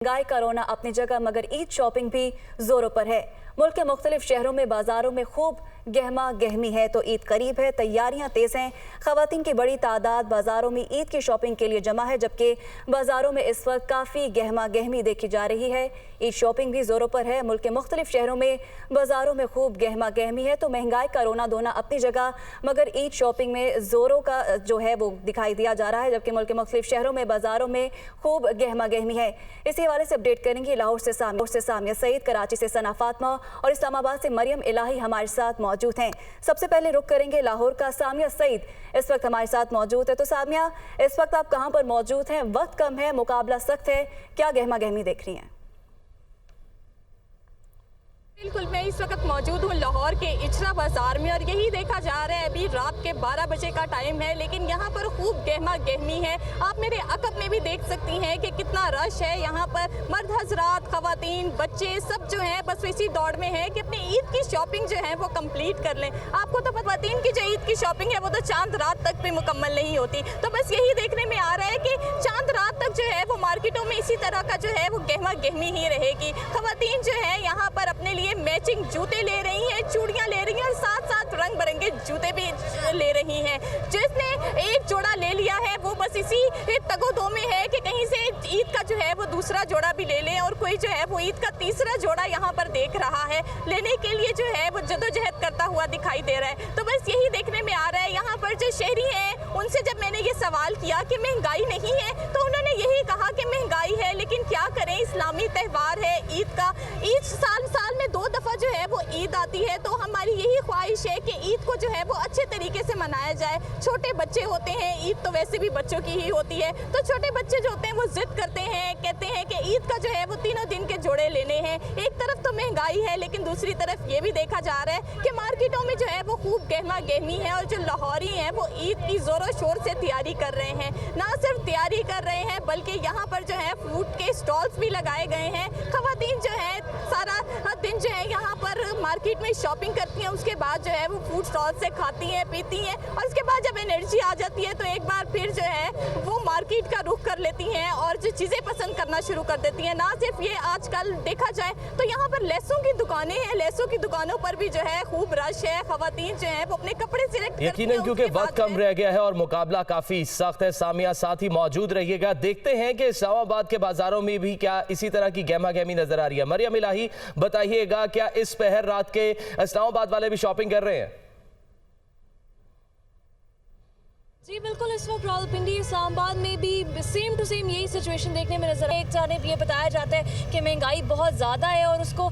महंगाई कोरोना अपनी जगह मगर ईद शॉपिंग भी जोरों पर है। मुल्क के मुख्तलिफ शहरों में बाजारों में खूब गहमा गहमी है तो ईद करीब है, तैयारियां तेज हैं। खवातीन की बड़ी तादाद बाजारों में ईद की शॉपिंग के लिए जमा है, जबकि बाजारों में इस वक्त काफ़ी गहमा गहमी देखी जा रही है। ईद शॉपिंग भी जोरों पर है। मुल्क के मुख्तलिफ शहरों में बाजारों में खूब गहमा गहमी है तो महंगाई कोरोना दोना अपनी जगह मगर ईद शॉपिंग में जोरों का जो है वो दिखाई दिया जा रहा है, जबकि मुल्क के मुख्तलिफ शहरों में बाजारों में खूब गहमा गहमी है। इसी हवाले से अपडेट करेंगे लाहौर से सामिया सईद, कराची से सना फातिमा और इस्लामाबाद से मरियम इलाही हमारे साथ मौजूद हैं। सबसे पहले रुख करेंगे लाहौर का। सामिया सईद इस वक्त हमारे साथ मौजूद है। तो सामिया, इस वक्त आप कहां पर मौजूद हैं? वक्त कम है, मुकाबला सख्त है, क्या गहमा गहमी देख रही हैं? बिल्कुल, मैं इस वक्त मौजूद हूँ लाहौर के इचरा बाजार में और यही देखा जा रहा है अभी रात के 12 बजे का टाइम है, लेकिन यहाँ पर खूब गहमा गहमी है। आप मेरे अकब में भी देख सकती हैं कि कितना रश है। यहाँ पर मर्द हजरात, खवातीन, बच्चे सब जो हैं बस इसी दौड़ में है कि अपनी ईद की शॉपिंग जो है वो कंप्लीट कर लें। आपको तो खवातीन की जो ईद की शॉपिंग है वो तो चांद रात तक भी मुकम्मल नहीं होती, तो बस यही देखने में आ रहा है कि चांद रात तक जो है वो मार्केटों में इसी तरह का जो है वो गहमा गहमी ही रहेगी। खवातीन जो है यहाँ पर अपने लिए मैचिंग जूते ले रही हैं, चूड़ियां ले रही हैं और साथ साथ रंग बिरंगे जूते भी ले रही हैं। जिसने एक जोड़ा ले लिया है वो बस इसी तगो-दो में है कि कहीं से ईद का जो है वो दूसरा जोड़ा भी ले लें, और कोई जो है वो ईद का तीसरा जोड़ा यहाँ पर देख रहा है, लेने के लिए जो है वो जदोजहद करता हुआ दिखाई दे रहा है। तो बस यही देखने में आ रहा है। यहाँ पर जो शहरी हैं उनसे जब मैंने ये सवाल किया कि महंगाई नहीं है तो उन्होंने यही कहा कि महंगाई है, लेकिन क्या करें, इस्लामी त्यौहार है ईद का। ईद साल में 2 दफ़ा जो है वो ईद आती है, तो हमारी यही ख्वाहिश है कि ईद को जो है वो अच्छे तरीके से मनाया जाए। छोटे बच्चे होते हैं, ईद तो वैसे भी बच्चों की ही होती है, तो छोटे बच्चे जो होते हैं वो जिद करते हैं, कहते हैं कि ईद का जो है वो 3 दिन के जोड़े लेने हैं। एक तरफ तो महंगाई है, लेकिन दूसरी तरफ ये भी देखा जा रहा है कि मार्केटों में जो है वो खूब गहमा गहमी है और जो लाहौरी हैं वो ईद की जोरों शोर से तैयारी कर रहे हैं। ना सिर्फ तैयारी कर रहे हैं बल्कि यहाँ पर जो है फूड के स्टॉल्स भी लगाए गए हैं। खवातीन जो है सारा दिन जो है यहाँ पर मार्केट में शॉपिंग करती हैं, उसके बाद जो है वो फूड स्टॉल से खाती हैं, पीती हैं, और उसके बाद जब एनर्जी आ जाती है तो एक बार फिर जो है वो मार्केट का रुख कर लेती हैं और जो चीज़ें पसंद करना शुरू कर देती हैं। ना सिर्फ ये, आजकल देखा जाए तो यहाँ पर लेसों की दुकानें हैं, लेसों की दुकानों पर भी जो है खूब रश है। खवातीन जो है वो अपने कपड़े सिलेक्ट यकीनन क्योंकि वक्त कम रह गया है और मुकाबला काफी सख्त है। सामिया साथ ही मौजूद रहिएगा, देखते हैं कि इस्लामाबाद के बाजारों में भी क्या इसी तरह की गहमा गहमी नजर आ रही है। मरियम इलाही बताइएगा, क्या इस पहर रात के इस्लामाबाद वाले भी शॉपिंग कर रहे हैं? जी बिल्कुल, इस वक्त रावलपिंडी इस्लामाबाद में भी सेम टू सेम यही सिचुएशन देखने में नजर है। एक जानिब ये बताया जाता है कि महंगाई बहुत ज़्यादा है और उसको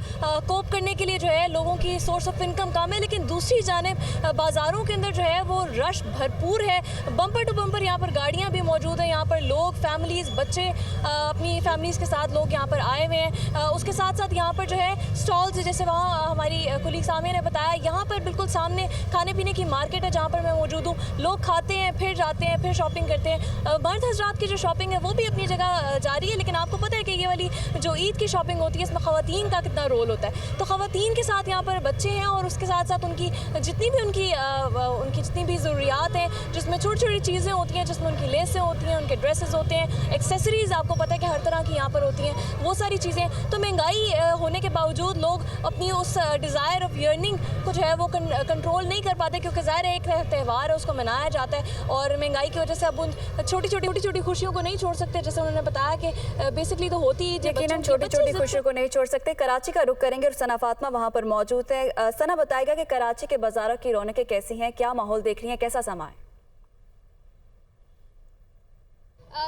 कोप करने के लिए जो है लोगों की सोर्स ऑफ इनकम कम है, लेकिन दूसरी जानिब बाज़ारों के अंदर जो है वो रश भरपूर है। बम्पर टू बम्पर यहाँ पर गाड़ियाँ भी मौजूद हैं। यहाँ पर लोग, फैमिलीज़, बच्चे अपनी फैमिलीज़ के साथ लोग यहाँ पर आए हुए हैं। उसके साथ साथ यहाँ पर जो है स्टॉल्स, जैसे वहाँ हमारी कुलीग सामिया ने बताया, यहाँ पर बिल्कुल सामने खाने पीने की मार्केट है जहाँ पर मैं मौजूद हूँ। लोग खाते हैं, फिर जाते हैं, फिर शॉपिंग करते हैं। मर्द हजरात की जो शॉपिंग है वो भी अपनी जगह जारी है, लेकिन आपको पता है कि ये वाली जो ईद की शॉपिंग होती है इसमें ख़वातीन का कितना रोल होता है। तो ख़वातीन के साथ यहाँ पर बच्चे हैं और उसके साथ साथ उनकी जितनी भी ज़रूरियात हैं, जिसमें छोटी छोटी चीज़ें होती हैं, जिसमें उनकी लेसें होती हैं, उनके ड्रेसेस होते हैं, एक्सेसरीज़ आपको पता है कि हर तरह की यहाँ पर होती हैं, वो सारी चीज़ें। तो महंगाई होने के बावजूद लोग अपनी उस डिज़ायर ऑफ अर्निंग को जो है वो कंट्रोल नहीं कर पाते, क्योंकि ज़ाहिर है एक त्यौहार है, उसको मनाया जाता है और महंगाई की वजह से अब उन छोटी छोटी खुशियों को नहीं छोड़ सकते। जैसे उन्होंने बताया कि बेसिकली तो होती ही यकीनन छोटी छोटी खुशियों को नहीं छोड़ सकते। कराची का रुख करेंगे और सना फातिमा वहां पर मौजूद है। सना बताएगा कि कराची के बाजारों की रौनकें कैसी हैं, क्या माहौल देख रही हैं, कैसा समा है?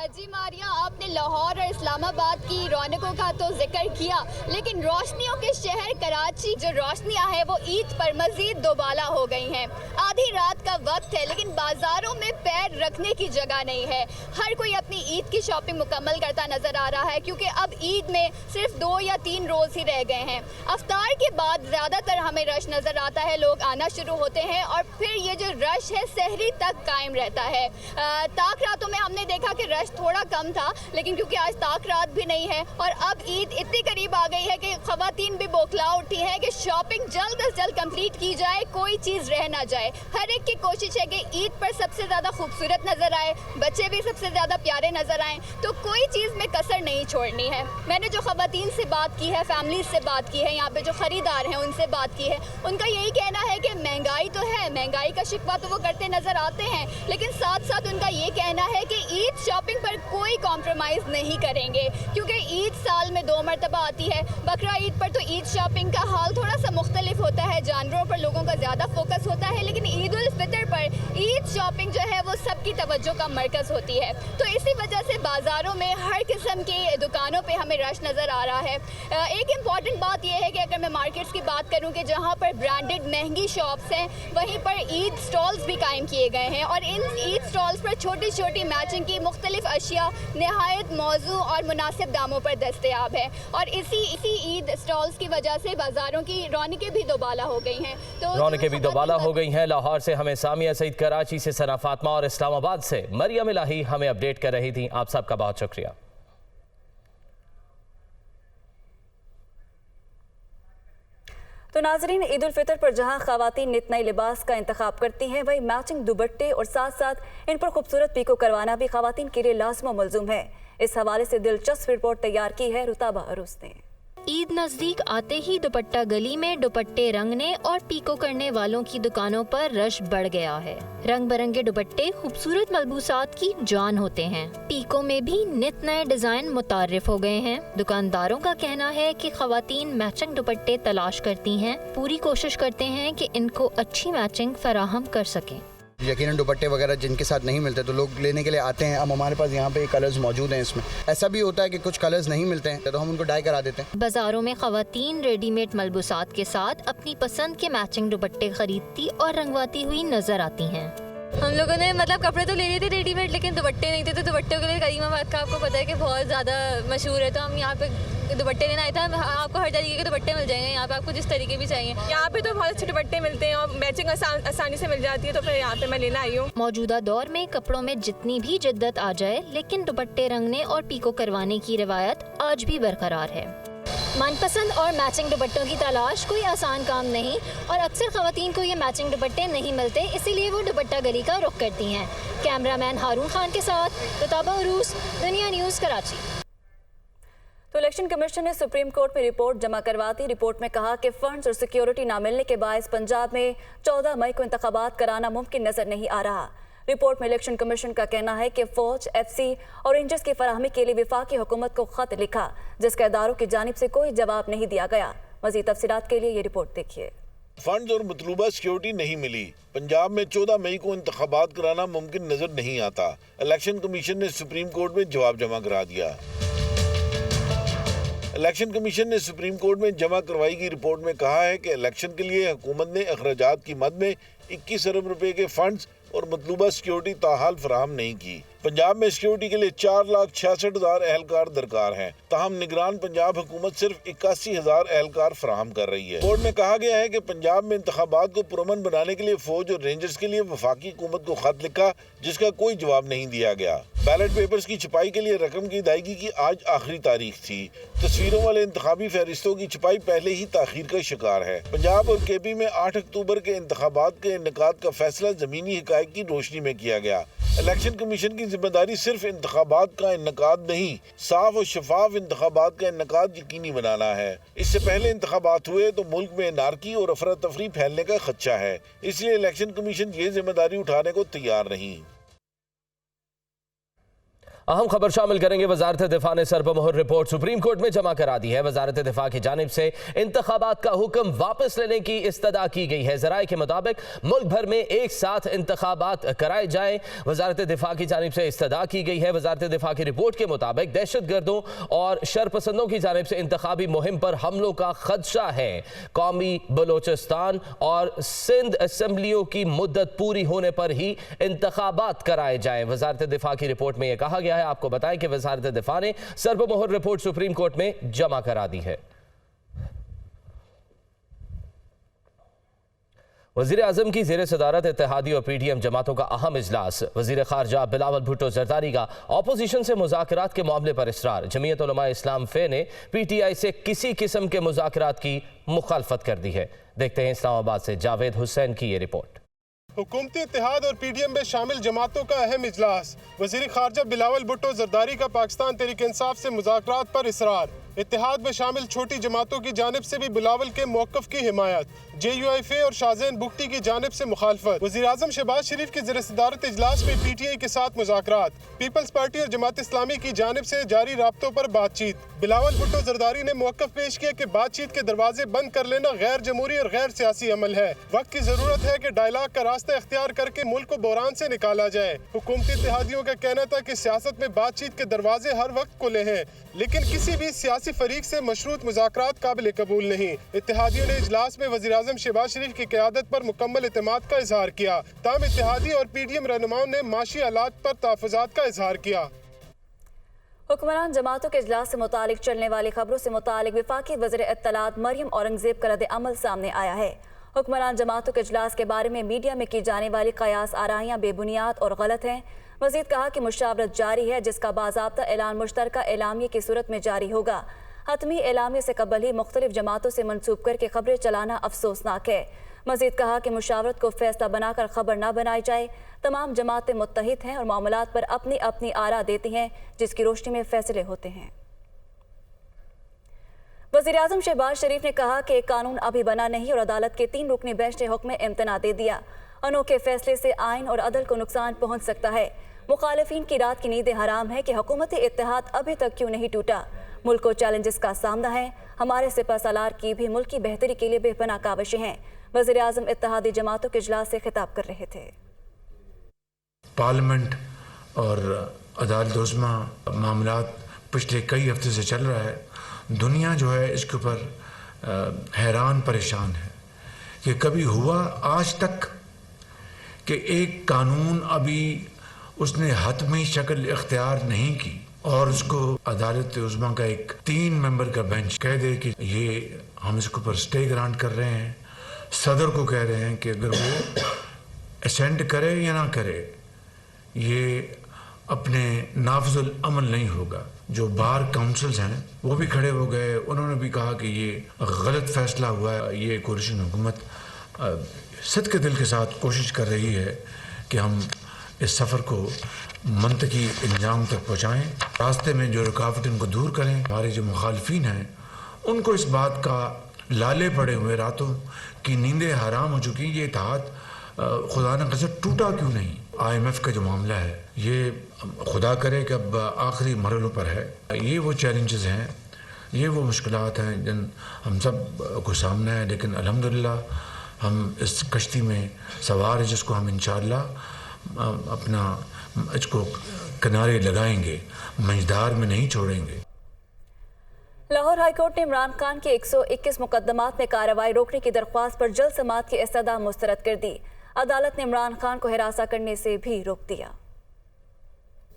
जी मारिया, आपने लाहौर और इस्लामाबाद की रौनकों का तो जिक्र किया, लेकिन रोशनियों के शहर कराची जो रोशनियां हैं वो ईद पर मजीद दोबाला हो गई हैं। आधी रात का वक्त है लेकिन बाजारों में पैर रखने की जगह नहीं है। हर कोई अपनी ईद की शॉपिंग मुकम्मल करता नजर आ रहा है, क्योंकि अब ईद में सिर्फ 2 या 3 रोज़ ही रह गए हैं। अफ्तार के बाद ज़्यादातर हमें रश नज़र आता है, लोग आना शुरू होते हैं और फिर ये जो रश है सहरी तक कायम रहता है। ताक रातों में हमने देखा कि रश थोड़ा कम था, लेकिन क्योंकि आज ताक रात भी नहीं है और अब ईद इतनी करीब आ गई है कि ख़वातीन भी बौखला उठी है कि शॉपिंग जल्द से जल्द कंप्लीट की जाए, कोई चीज़ रह ना जाए। हर एक की कोशिश है कि ईद पर सबसे ज़्यादा खूबसूरत नज़र आए, बच्चे भी सबसे ज़्यादा प्यारे नज़र आएँ, तो कोई चीज़ में कसर नहीं छोड़नी है। मैंने जो ख़वातीन से बात की है, फैमिली से बात की है, यहाँ पे जो ख़रीदार हैं उनसे बात की है, उनका यही कहना है कि महंगाई तो है, महंगाई का शिकवा तो वो करते नज़र आते हैं, लेकिन साथ साथ उनका ये कहना है कि ईद शॉपिंग पर कोई कॉम्प्रोमाइज़ नहीं करेंगे, क्योंकि ईद साल में 2 मरतबा आती है। बकरा ईद पर तो ईद शॉपिंग का हाल थोड़ा सा मुख्तलिफ होता है, जानवरों पर लोगों का ज़्यादा फोकस होता है, लेकिन ईद उल फितर पर ईद शॉपिंग जो है वो सबकी तवज्जो का मरकज़ होती है। तो इसी वजह से बाज़ारों में हर किस्म की दुकानों पे हमें रश नज़र आ रहा है। एक इम्पॉर्टेंट बात यह है कि अगर मैं मार्केट्स की बात करूँ कि जहाँ पर ब्रांडेड महंगी शॉप्स हैं, वहीं पर ईद स्टॉल्स भी कायम किए गए हैं और इन ईद स्टॉल्स पर छोटी छोटी मैचिंग की मुख्तलिफ अशिया नहायत मौजू और मुनासिब दामों पर दस्तयाब है। और इसी ईद स्टॉल्स की वजह से बाज़ारों की रौनकें भी दोबाला हो गई हैं। तो रौनकें भी दोबाला हो गई हैं। लाहौर से हमें सामिया सईद, कराची से सना फातिमा और इस्लामाबाद से मरियम इलाही हमें अपडेट कर रही थी। आप सबका बहुत शुक्रिया। तो नाजरीन, ईद उल फितर पर जहां ख़वातीन नित नए लिबास का इंतखाब करती हैं, वहीं मैचिंग दुपट्टे और साथ साथ इन पर खूबसूरत पीको करवाना भी ख़वातीन के लिए लाज़िम मलज़ूम है। इस हवाले से दिलचस्प रिपोर्ट तैयार की है रुताबा अरूस ने। ईद नज़दीक आते ही दुपट्टा गली में दुपट्टे रंगने और पीको करने वालों की दुकानों पर रश बढ़ गया है। रंग बिरंगे दुपट्टे खूबसूरत मलबूसात की जान होते हैं। पीको में भी नित नए डिजाइन मुतारिफ हो गए हैं। दुकानदारों का कहना है कि ख़वातीन मैचिंग दुपट्टे तलाश करती हैं, पूरी कोशिश करते हैं कि इनको अच्छी मैचिंग फराहम कर सकें। यकीनन दुपट्टे वगैरह जिनके साथ नहीं मिलते तो लोग लेने के लिए आते हैं। अब हमारे पास यहाँ पे कलर्स मौजूद हैं। इसमें ऐसा भी होता है कि कुछ कलर्स नहीं मिलते हैं तो हम उनको डाई करा देते हैं। बाजारों में ख़वातीन रेडीमेड मलबूसात के साथ अपनी पसंद के मैचिंग दुपट्टे खरीदती और रंगवाती हुई नजर आती हैं। हम लोगों ने मतलब कपड़े तो ले लिए थे रेडीमेड, लेकिन दुपट्टे नहीं थे, तो दुपट्टों के लिए करीमाबाद का आपको पता है कि बहुत ज़्यादा मशहूर है, तो हम यहाँ पे दुपट्टे लेना आए थे। आपको हर तरीके के दुपट्टे मिल जाएंगे यहाँ पे, आपको जिस तरीके भी चाहिए। यहाँ पे तो बहुत अच्छे दुपट्टे मिलते हैं और मैचिंग आसानी से मिल जाती है, तो फिर यहाँ पे मैं लेना आई हूँ। मौजूदा दौर में कपड़ों में जितनी भी जिद्दत आ जाए, लेकिन दुपट्टे रंगने और पीको करवाने की रिवायत आज भी बरकरार है। मनपसंद और मैचिंग दुपट्टों की तलाश कोई आसान काम नहीं और अक्सर ख़वातीन को ये मैचिंग दुपट्टे नहीं मिलते, इसीलिए वो दुपट्टा गली का रुख करती हैं। कैमरामैन हारून खान के साथ रुताबा अरूस, दुनिया न्यूज़, कराची। तो इलेक्शन कमीशन ने सुप्रीम कोर्ट में रिपोर्ट जमा करवाती। रिपोर्ट में कहा कि फंड्स और सिक्योरिटी ना मिलने के बायस पंजाब में 14 मई को इंतखाबात कराना मुमकिन नजर नहीं आ रहा। रिपोर्ट में इलेक्शन कमीशन का कहना है कि फौज, एफसी और रेंजर्स की फराहमी के लिए वफाकी हुकूमत को खत लिखा, जिसका इदारों की जानिब से कोई जवाब नहीं दिया गया। मज़ीद तफसीलात के लिए ये रिपोर्ट देखिए। फंड और मतलूबा सिक्योरिटी नहीं मिली। पंजाब में 14 मई को इंतखाबात कराना मुमकिन नजर नहीं आता। इलेक्शन कमीशन ने सुप्रीम कोर्ट में जवाब जमा करा दिया। इलेक्शन कमीशन ने सुप्रीम कोर्ट में जमा करवाई गई रिपोर्ट में कहा है कि इलेक्शन के लिए हुकूमत ने अखराजात की मद में 21 अरब रुपए के फंड्स और मतलूबा सिक्योरिटी ताहाल फराहम नहीं की। पंजाब में सिक्योरिटी के लिए 4,66,000 एहलकार दरकार हैं, ताहम निगरान पंजाब हुकूमत सिर्फ 81,000 एहलकार फराहम कर रही है। रिपोर्ट में कहा गया है कि पंजाब में इंतखाबात को पुरअमन बनाने के लिए फौज और रेंजर्स के लिए वफाकी हुकूमत को खत लिखा, जिसका कोई जवाब नहीं दिया गया। बैलेट पेपर्स की छपाई के लिए रकम की अदायगी की आज आखिरी तारीख थी। तस्वीरों वाले इंतखाबी फहरिस्तों की छपाई पहले ही ताखीर का शिकार है। पंजाब और केपी में 8 अक्टूबर के इंतखाबात के इनेकाद का फैसला जमीनी हिकायत की रोशनी में किया गया। इलेक्शन कमीशन की जिम्मेदारी सिर्फ इंतखाबात का इनेकाद नहीं, साफ और शफाफ इंतखाबात का इनेकाद यकीनी बनाना है। इससे पहले इंतखाबात हुए तो मुल्क में नारकी और अफरा तफरी फैलने का खदशा है, इसलिए इलेक्शन कमीशन ये जिम्मेदारी उठाने को तैयार नहीं। अहम खबर शामिल करेंगे। वजारत दिफा ने सरबमोहर रिपोर्ट सुप्रीम कोर्ट में जमा करा दी है। वजारत दिफा की जानिब से इंतखाबात का हुक्म वापस लेने की इस्तदा की गई है। जराए के मुताबिक मुल्क भर में एक साथ इंतखाबात कराए जाएं, वजारत दिफा की जानिब से इस्तदा की गई है। वजारत दिफा की रिपोर्ट के मुताबिक दहशत गर्दों और शरपसंदों की जानिब से इंतखाबी मुहिम पर हमलों का खदशा है। कौमी बलोचिस्तान और सिंध असम्बलियों की मुद्दत पूरी होने पर ही इंतखाबात कराए जाएं। वजारत दिफा की रिपोर्ट में यह कहा गया है। आपको बताएं कि वजारत दिफा ने सरबमोहर रिपोर्ट सुप्रीम कोर्ट में जमा करा दी है। वज़ीर आज़म की ज़ेर सदारत इत्तेहादी और PTM जमातों का अहम इजलास। वज़ीर ख़ारजा बिलावल भुट्टो ज़रदारी का अपोजिशन से मुज़ाकरात के मामले पर इसरार। जमीयत उलमा इस्लाम फे ने PTI से किसी किस्म के मुज़ाकरात की मुखालफत कर दी है। देखते हैं इस्लामाबाद से जावेद हुसैन की ये रिपोर्ट। हुकूमती इत्तेहाद और PTM में शामिल जमातों का अहम इजलास। वज़ीर ख़ारजा बिलावल भुट्टो ज़रदारी का पाकिस्तान तहरीक इंसाफ से मुज़ाकरात पर इसरार। इत्तेहाद में शामिल छोटी जमातों की जानिब से भी बिलावल के मौक़िफ़ की हिमायत। JUIF और शाहज़ैन बुख्ती की जानिब से मुखालफत। वज़ीर आज़म शहबाज शरीफ की ज़ेर सदारत इजलास में PTI के साथ मुज़ाकरात। पीपल्स पार्टी और जमात इस्लामी की जानिब से जारी राब्तों पर बातचीत। बिलावल भुट्टो ज़रदारी ने मौक़िफ़ पेश किया कि बातचीत के दरवाजे बंद कर लेना गैर जमहूरी और गैर सियासी अमल है। वक्त की ज़रूरत है कि डायलॉग का रास्ता इख्तियार करके मुल्क को बहरान से निकाला जाए। हुकूमती इत्तेहादियों का कहना था कि सियासत में बातचीत के दरवाजे हर वक्त खुले हैं, लेकिन किसी भी सियासी फरीक से मशरूत मुज़ाकरात काबिल कबूल नहीं। इत्तेहादियों ने इजलास में वज़ीर आज़म शहबाज शरीफ की क़यादत पर मुकम्मल एतमाद का इजहार किया। ताहम इत्तेहादी और PTM रहनुमाओं ने माशी हालात पर तहफ़्फ़ुज़ात का इजहार किया। हुक्मरान जमातों के इजलास से मुतालिक चलने वाली खबरों से मुतालिक वफाकी वज़ीर इत्तलात मरियम औरंगज़ेब का रद्द अमल सामने आया है। हुक्मरान जमातों के इजलास के बारे में मीडिया में की जाने वाली कयास आराइयाँ बेबुनियाद और गलत हैं। मज़ीद कहा कि मुशावरत जारी है, जिसका बाज़ाब्ता ऐलान मुश्तरका एलामिया की सूरत में जारी होगा। हतमी एलामिया से कबल ही मुख्तलिफ जमातों से मंसूब करके खबरें चलाना अफसोसनाक है। मज़ीद कहा कि मुशावरत को फैसला बनाकर खबर न बनाई जाए। तमाम जमातें मुत्तहिद हैं और मामलात पर अपनी अपनी आरा देती हैं, जिसकी रोशनी में फैसले होते हैं। वज़ीर आज़म शहबाज शरीफ ने कहा कि कानून अभी बना नहीं और अदालत के 3 रुकनी बेंच ने हुक्म इम्तना दे दिया। अनोखे फैसले से आइन और अदल को नुकसान पहुँच सकता है। मुखालिफिन की रात की नींदें हराम है कि हुकूमती इत्तेहाद अभी तक क्यों नहीं टूटा। मुल्क को चैलेंजेस का सामना है। हमारे सिपहसालार की भी मुल्क की बेहतरी के लिए बेपनाह काविशें हैं। वज़ीर आज़म इत्तेहादी जमातों के इजलास से खिताब कर रहे थे। पार्लियामेंट और अदालत उज़्मा मामलात पिछले कई हफ्ते से चल रहा है। दुनिया जो है इसके ऊपर हैरान परेशान है कि कभी हुआ आज तक कि एक कानून अभी उसने हतमी शक्ल इख्तियार नहीं की और उसको अदालत उज़्मा का एक 3 मेंबर का बेंच कह दे कि ये हम इसके ऊपर स्टे ग्रांट कर रहे हैं। सदर को कह रहे हैं कि अगर वो असेंट करे या ना करे ये अपने नाफिजुल अमल नहीं होगा। जो बार काउंसिल्स हैं वो भी खड़े हो गए, उन्होंने भी कहा कि ये गलत फैसला हुआ है। ये कोalition हुकूमत सदके दिल के साथ कोशिश कर रही है कि हम इस सफ़र को मंतकी इंजाम तक पहुँचाएँ, रास्ते में जो रुकावटें उनको दूर करें। हमारे जो मुखालिफिन हैं उनको इस बात का लाले पड़े हुए, रातों की नींदें हराम हो चुकी। ये इत्तेहाद खुदा न क़सद टूटा क्यों नहीं। IMF का जो मामला है ये खुदा करे कि अब आखिरी मरहलों पर है। ये वो चैलेंजेस हैं, ये वो मुश्किलात हैं जिन हम सब को सामना है, लेकिन अल्हम्दुलिल्लाह हम इस कश्ती में सवार है जिसको हम इंशाअल्लाह अपना इसको किनारे लगाएंगे, मंझधार में नहीं छोड़ेंगे। लाहौर हाई कोर्ट ने इमरान खान के 121 मुकदमात में कार्रवाई रोकने की दरख्वास्त पर जल्द समाअत की इस्तदा मुस्तरद कर दी। अदालत ने इमरान खान को हिरासा करने से भी रोक दिया।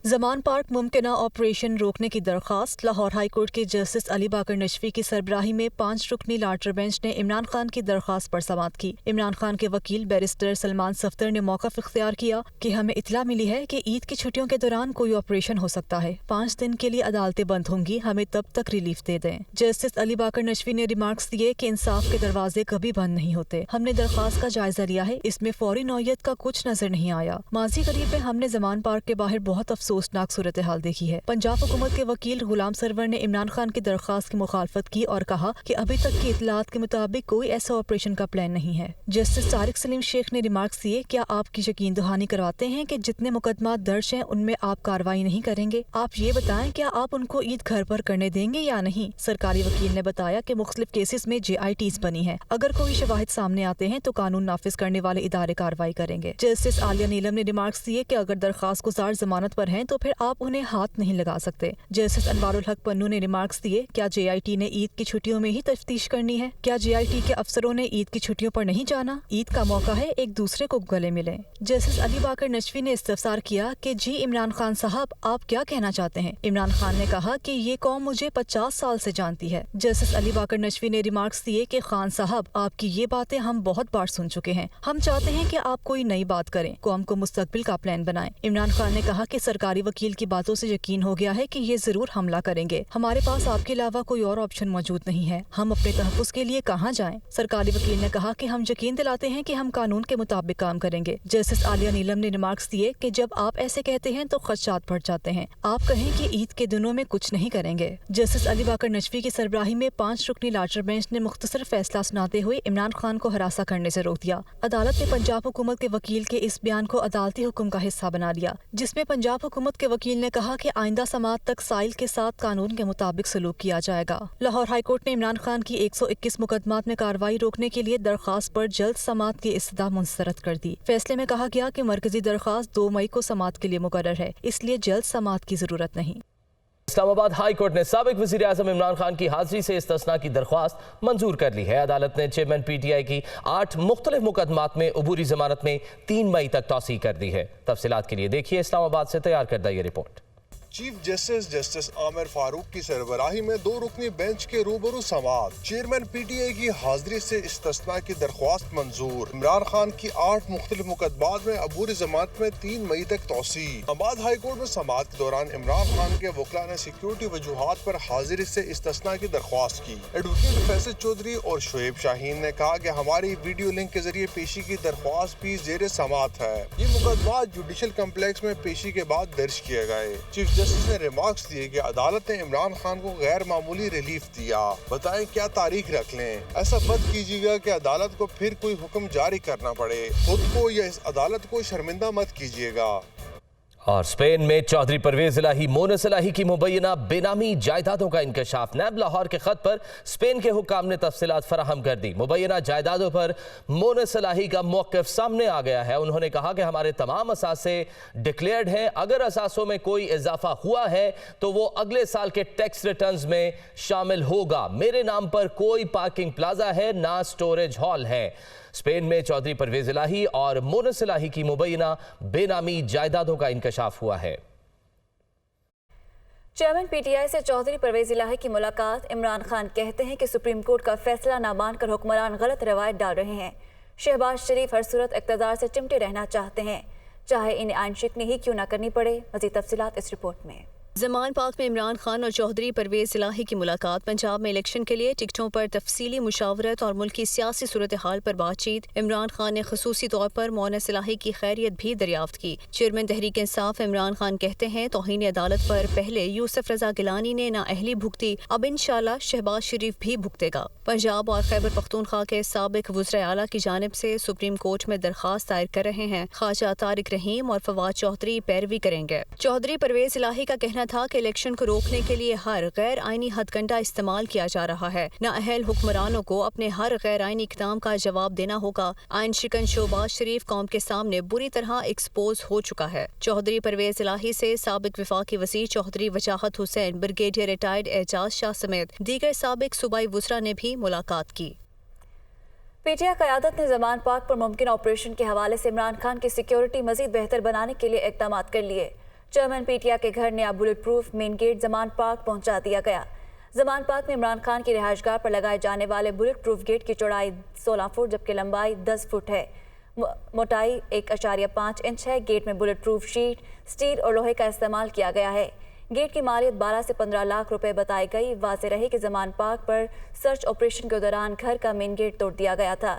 ज़मान पार्क मुमकिना ऑपरेशन रोकने की दरख्वास्त। लाहौर हाई कोर्ट के जस्टिस अली बाकर नशवी की सरबराही में 5 रुकनी लार्जर बेंच ने इमरान खान की दरख्वास्त पर समाअत की। इमरान खान के वकील बैरिस्टर सलमान सफ्तर ने मौक़िफ़ इख्तियार किया कि हमें इतला मिली है कि ईद की छुट्टियों के दौरान कोई ऑपरेशन हो सकता है। 5 दिन के लिए अदालतें बंद होंगी, हमें तब तक रिलीफ दे दें। जस्टिस अली बाकर नशवी ने रिमार्क्स दिए कि इंसाफ के दरवाजे कभी बंद नहीं होते। हमने दरख्वास्त का जायजा लिया है, इसमें फौरी नौयत का कुछ नजर नहीं आया। माजी करीब में हमने ज़मान पार्क के बाहर बहुत अफसोसनाक सूरत हाल देखी है। पंजाब हुकूमत के वकील गुलाम सरवर ने इमरान खान की दरख्वास्त की मुखालफत की और कहा कि अभी तक की इतलात के मुताबिक कोई ऐसा ऑपरेशन का प्लान नहीं है। जस्टिस तारिक सलीम शेख ने रिमार्क्स दिए, क्या आपकी यकीन दहानी करवाते हैं कि जितने मुकदमा दर्ज हैं उनमें आप कार्रवाई नहीं करेंगे? आप ये बताएं, क्या आप उनको ईद घर पर करने देंगे या नहीं? सरकारी वकील ने बताया कि मुख्तलिफ केसेस में JITs बनी है, अगर कोई शवाहिद सामने आते हैं तो कानून नाफिज करने वाले इदारे कार्रवाई करेंगे। जस्टिस आलिया नीलम ने रिमार्क्स दिए कि अगर दरख्वास्त गुजार जमानत पर है जाएं तो फिर आप उन्हें हाथ नहीं लगा सकते। जस्टिस अनवारुल हक पन्नू ने रिमार्क्स दिए, क्या JIT ने ईद की छुट्टियों में ही तफ्तीश करनी है? क्या JIT के अफसरों ने ईद की छुट्टियों पर नहीं जाना? ईद का मौका है, एक दूसरे को गले मिलें। जस्टिस अली बाकर नशवी ने इस्तफसार किया कि जी इमरान खान साहब, आप क्या कहना चाहते हैं? इमरान खान ने कहा कि ये कौम मुझे 50 साल से जानती है। जस्टिस अली बाकर नशवी ने रिमार्क्स दिए कि खान साहब, आपकी ये बातें हम बहुत बार सुन चुके हैं। हम चाहते हैं कि आप कोई नई बात करें, कौम को मुस्तकबिल का प्लान बनाएं। इमरान खान ने कहा कि सरकारी वकील की बातों से यकीन हो गया है कि ये जरूर हमला करेंगे। हमारे पास आपके अलावा कोई और ऑप्शन मौजूद नहीं है। हम अपने तहफ़्फ़ुज़ के लिए कहाँ जाएं? सरकारी वकील ने कहा कि हम यकीन दिलाते हैं कि हम कानून के मुताबिक काम करेंगे। जस्टिस आलिया नीलम ने रिमार्क्स दिए कि जब आप ऐसे कहते हैं तो खदशात बढ़ जाते हैं। आप कहें कि ईद के दिनों में कुछ नहीं करेंगे। जस्टिस अली बाकर नशवी की सरबराही में 5 रुकनी लार्जर बेंच ने मुख्तसर फैसला सुनाते हुए इमरान खान को हरासा करने से रोक दिया। अदालत ने पंजाब हुकूमत के वकील के इस बयान को अदालती हुक्म का हिस्सा बना लिया, जिसमें पंजाब हुकूमत के वकील ने कहा कि आइंदा समात तक साइल के साथ कानून के मुताबिक सलूक किया जाएगा। लाहौर हाई कोर्ट ने इमरान खान की 121 मुकदमात में कार्रवाई रोकने के लिए दरख्वास्त पर जल्द समात की इस्तदा मुस्तरद कर दी। फैसले में कहा गया कि मरकजी दरख्वास्त 2 मई को समात के लिए मुकर्रर है, इसलिए जल्द समात की जरूरत नहीं। इस्लामाबाद हाई कोर्ट ने साबिक वज़ीर आज़म इमरान खान की हाजिरी से इस्तिस्ना की दरख्वास्त मंजूर कर ली है। अदालत ने चेयरमैन PTI की 8 मुख्तलिफ मुकदमात में अबूरी जमानत में 3 मई तक तौसीह कर दी है। तफसीलात के लिए देखिए इस्लामाबाद से तैयार करदा ये report. Chief justice Aamir Farooq की सरबराही में 2 रुकनी बेंच के रूबरू समात। चेयरमैन PTI की हाजिरी से इस्तिस्ना की दरख्वास्त मंजूर। इमरान खान की 8 मुख्तलिफ मुकदमात में अबूरी जमानत में 3 मई तक तौसीह। इस्लामाबाद हाई कोर्ट में समात के दौरान इमरान खान के वकला ने सिक्योरिटी वजूहात पर हाजिरी से इस्तिस्ना की दरख्वास्त की। एडवोकेट फैसल चौधरी और शोएब शाहीन ने कहा कि हमारी वीडियो लिंक के जरिए पेशी की दरख्वास्त भी जेर समात है। ये मुकदमात जुडिशल कम्प्लेक्स में पेशी के बाद दर्ज किए गए। चीफ जस्टिस ने रिमार्क्स दिए कि अदालत ने इमरान खान को गैर मामूली रिलीफ दिया। बताएं क्या तारीख रख लें? ऐसा मत कीजिएगा कि अदालत को फिर कोई हुक्म जारी करना पड़े। खुद को या इस अदालत को शर्मिंदा मत कीजिएगा। और स्पेन में चौधरी परवेज इलाही मोनस इलाही की मुबैना बेनामी जायदादों का इंकशाफ। नैब लाहौर के खत पर स्पेन के हुक्काम ने तफसीलात फराहम कर दी। मुबैना जायदादों पर मोनस इलाही का मौक़िफ़ सामने आ गया है। उन्होंने कहा कि हमारे तमाम असासे डिक्लेयर्ड हैं। अगर असासों में कोई इजाफा हुआ है तो वो अगले साल के टैक्स रिटर्न्स में शामिल होगा। मेरे नाम पर कोई पार्किंग प्लाजा है, ना स्टोरेज हॉल है। स्पेन में चौधरी परवेज इलाही और मोनस इलाही की मुबैना बेनामी जायदादों का इंकशाफ हुआ है। चेयरमैन PTI से चौधरी परवेज इलाही की मुलाकात। इमरान खान कहते हैं कि सुप्रीम कोर्ट का फैसला ना मानकर हुक्मरान गलत रवायत डाल रहे हैं। शहबाज शरीफ हर सूरत इक़्तिदार से चिमटे रहना चाहते हैं, चाहे इन्हें आइन शिकनी ही क्यों ना करनी पड़े। मज़ीद तफसीलात इस रिपोर्ट में। ज़मान पार्क में इमरान खान और चौधरी परवेज इलाही की मुलाकात। पंजाब में इलेक्शन के लिए टिकटों पर तफसीली मुशावरत और मुल्क की सियासी सूरत हाल पर बातचीत। इमरान खान ने खसूसी तौर पर मोनस इलाही की खैरियत भी दरियाफ्त की। चेयरमैन तहरीक इंसाफ इमरान खान कहते हैं तौहीन अदालत पर पहले यूसुफ रजा गिलानी ने नाअहली भुगती, अब इंशाल्लाह शहबाज शरीफ भी भुगतेगा। पंजाब और खैबर पख्तूनख्वा के साबिक वज़ीर आला की जानिब से सुप्रीम कोर्ट में दरख्वास्त दायर कर रहे हैं। ख्वाजा तारिक रहीम और फवाद चौधरी पैरवी करेंगे। चौधरी परवेज इलाही का कहना था कि इलेक्शन को रोकने के लिए हर गैर आईनी हथकंडा इस्तेमाल किया जा रहा है। नाअहल हुक्मरानों को अपने हर गैर आईनी इक़दाम का जवाब देना होगा। आइन शिकन शहबाज शरीफ कौम के सामने बुरी तरह एक्सपोज हो चुका है। चौधरी परवेज इलाही से साबिक वफाकी वज़ीर चौधरी वजाहत हुसैन, ब्रिगेडियर रिटायर्ड एजाज शाह समेत दीगर साबिक सूबाई वुज़रा ने भी मुलाकात की। PTI क़यादत ने ज़मान पार्क पर मुमकिन ऑपरेशन के हवाले से इमरान खान की सिक्योरिटी मज़ीद बेहतर बनाने के लिए इक़दाम कर लिए। चेयरमैन PTI के घर नया बुलेट प्रूफ मेन गेट ज़मान पार्क पहुंचा दिया गया। ज़मान पार्क में इमरान खान की रिहाइशगाह पर लगाए जाने वाले बुलेट प्रूफ गेट की चौड़ाई 16 फुट जबकि लंबाई 10 फुट है। मोटाई 1.5 इंच है। गेट में बुलेट प्रूफ शीट, स्टील और लोहे का इस्तेमाल किया गया है। गेट की मालियत 12 से 15 लाख रुपए बताई गई। वाज़ेह रही कि ज़मान पार्क पर सर्च ऑपरेशन के दौरान घर का मेन गेट तोड़ दिया गया था।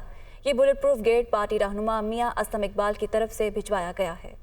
ये बुलेट प्रूफ गेट पार्टी रहनुमा मियां असलम इकबाल की तरफ से भिजवाया गया है।